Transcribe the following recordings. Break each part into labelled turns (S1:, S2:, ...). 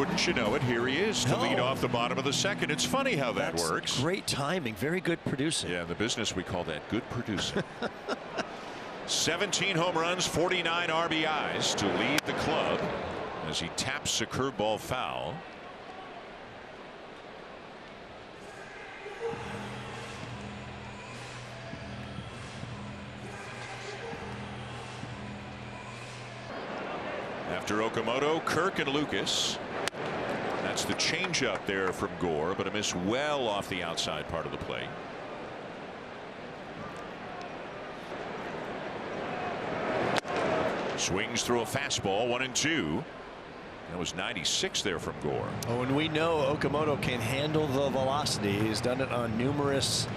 S1: wouldn't you know it, here he is to lead off the bottom of the second. It's funny how that works.
S2: Great timing, very good producing.
S1: Yeah, in the business we call that good producing. 17 home runs, 49 RBIs to lead the club as he taps a curveball foul. After Okamoto, Kirk and Lucas. That's the changeup there from Gore, but a miss well off the outside part of the plate. Swings through a fastball, 1-2. That was 96 there from Gore.
S2: Oh, and we know Okamoto can handle the velocity. He's done it on numerous.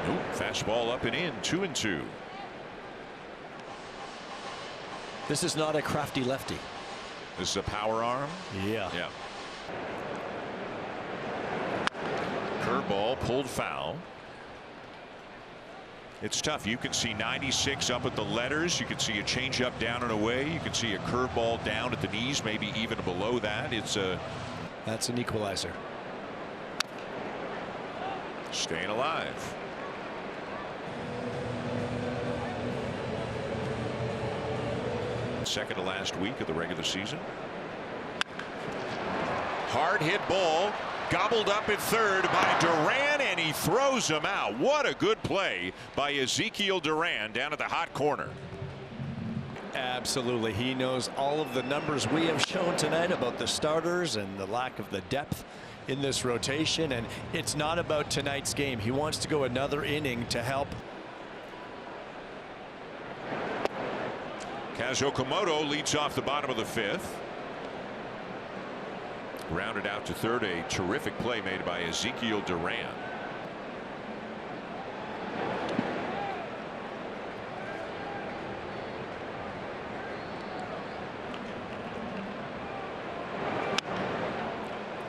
S1: Nope, fastball up and in, 2-2.
S2: This is not a crafty lefty.
S1: This is a power arm.
S2: Yeah.
S1: Curveball pulled foul. It's tough. You can see 96 up at the letters. You can see a changeup down and away. You can see a curveball down at the knees, maybe even below that.
S2: That's an equalizer.
S1: Staying alive. Second to last week of the regular season. Hard hit ball gobbled up at third by Duran, and he throws him out. What a good play by Ezekiel Duran down at the hot corner.
S2: Absolutely. He knows all of the numbers we have shown tonight about the starters and the lack of the depth in this rotation, and it's not about tonight's game. He wants to go another inning to help.
S1: Kazuma-Okamoto leads off the bottom of the fifth. Rounded out to third, a terrific play made by Ezekiel Duran.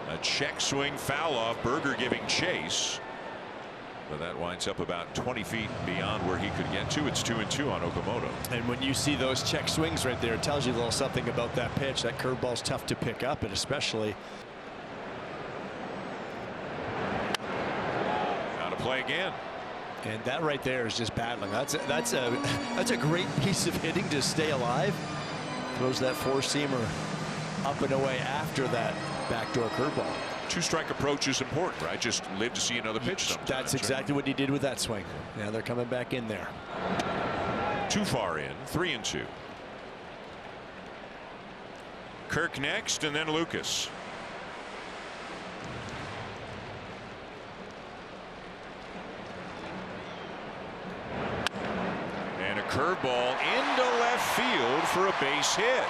S1: A check swing foul off. Berger giving chase. But that winds up about 20 feet beyond where he could get to. It's 2-2 on Okamoto.
S2: And when you see those check swings right there, it tells you a little something about that pitch. That curveball's tough to pick up, and especially.
S1: Now to play again.
S2: And that right there is just battling. That's a great piece of hitting to stay alive. Throws that four-seamer up and away after that backdoor curveball.
S1: Two-strike approach is important, right? Just live to see another pitch sometimes.
S2: That's exactly what he did with that swing. Now they're coming back in there.
S1: Too far in, 3-2. Kirk next, and then Lucas. And a curveball into left field for a base hit.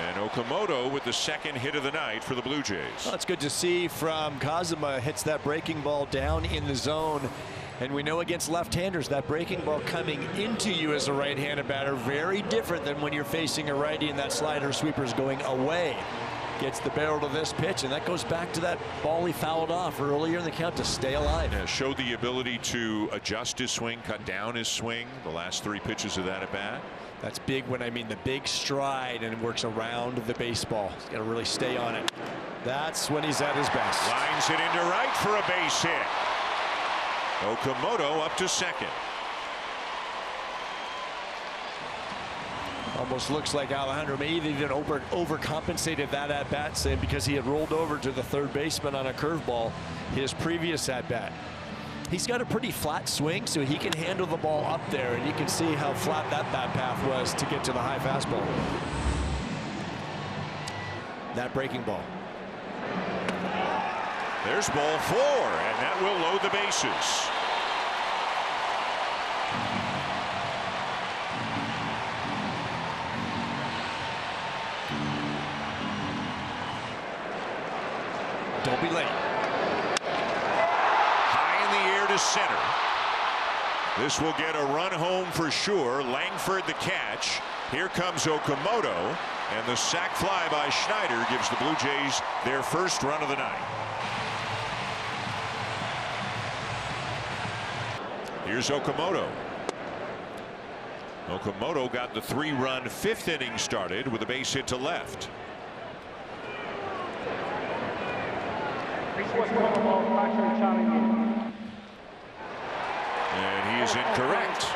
S1: And Okamoto with the second hit of the night for the Blue Jays.
S2: Well, it's good to see from Kazuma. Hits that breaking ball down in the zone. And we know against left-handers that breaking ball coming into you as a right-handed batter, very different than when you're facing a righty and that slider sweeper is going away. Gets the barrel to this pitch, and that goes back to that ball he fouled off earlier in the count to stay alive.
S1: Yeah, showed the ability to adjust his swing, cut down his swing, the last three pitches of that at bat.
S2: That's big when I mean the big stride and works around the baseball. He's got to really stay on it. That's when he's at his best.
S1: Lines it into right for a base hit. Okamoto up to second.
S2: Almost looks like Alejandro may even overcompensated that at bat, saying because he had rolled over to the third baseman on a curveball his previous at bat. He's got a pretty flat swing, so he can handle the ball up there, and you can see how flat that bat path was to get to the high fastball. That breaking ball.
S1: There's ball four, and that will load the bases.
S2: Don't be late.
S1: To center. This will get a run home for sure. Langford the catch. Here comes Okamoto, and the sac fly by Schneider gives the Blue Jays their first run of the night. Here's Okamoto. Okamoto got the 3-run 5th inning started with a base hit to left. And he is incorrect.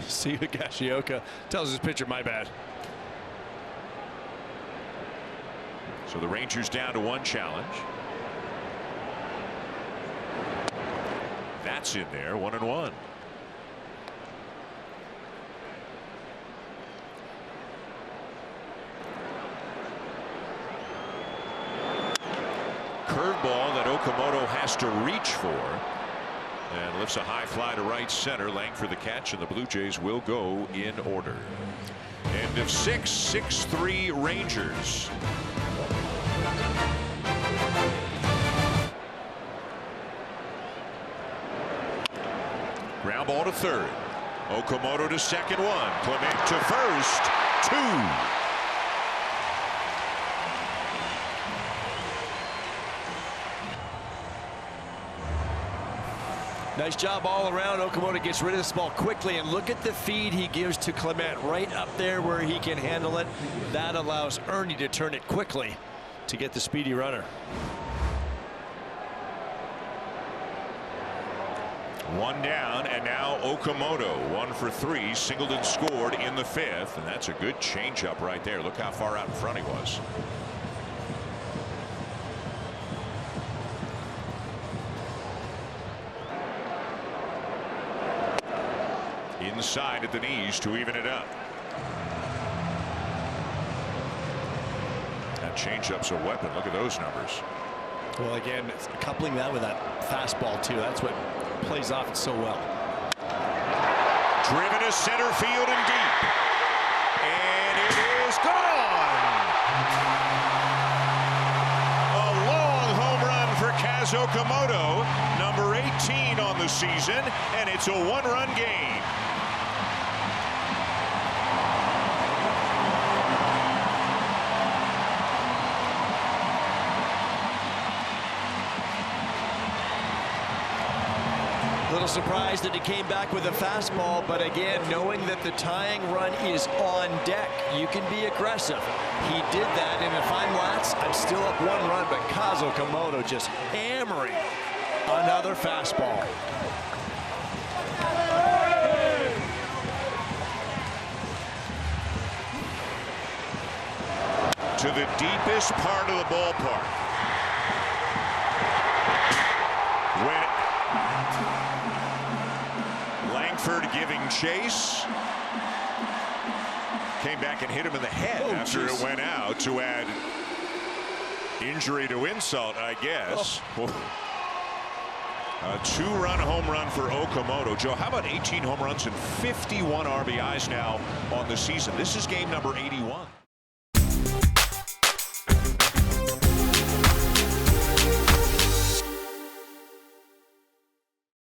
S2: See, Higashioka tells his pitcher, my bad.
S1: So the Rangers down to 1 challenge. That's in there, 1-1. Curveball that Okamoto has to reach for, and lifts a high fly to right center. Langford the catch, and the Blue Jays will go in order. End of 6, 6-3 Rangers. Ground ball to third. Okamoto to second, 1. Clement to first, 2.
S2: Nice job all around. Okamoto gets rid of this ball quickly, and look at the feed he gives to Clement right up there where he can handle it. That allows Ernie to turn it quickly to get the speedy runner.
S1: 1 down, and now Okamoto 1 for 3. Singleton scored in the 5th, and that's a good changeup right there. Look how far out in front he was. Inside at the knees to even it up. That changeup's a weapon. Look at those numbers.
S2: Well, again, coupling that with that fastball too. That's what plays off it so well.
S1: Driven to center field and deep, and it is gone. A long home run for Kazuma.Okamoto, number 18 on the season, and it's a 1-run game.
S2: Little surprised that he came back with a fastball, but again, knowing that the tying run is on deck, you can be aggressive. He did that, and if I'm Lats, I'm still up 1 run, but Kazuma.Okamoto just hammering another fastball.
S1: To the deepest part of the ballpark. Langford giving chase. Came back and hit him in the head after it went out to add injury to insult, I guess. A 2-run home run for Okamoto. Joe, how about 18 home runs and 51 RBIs now on the season? This is game number 81.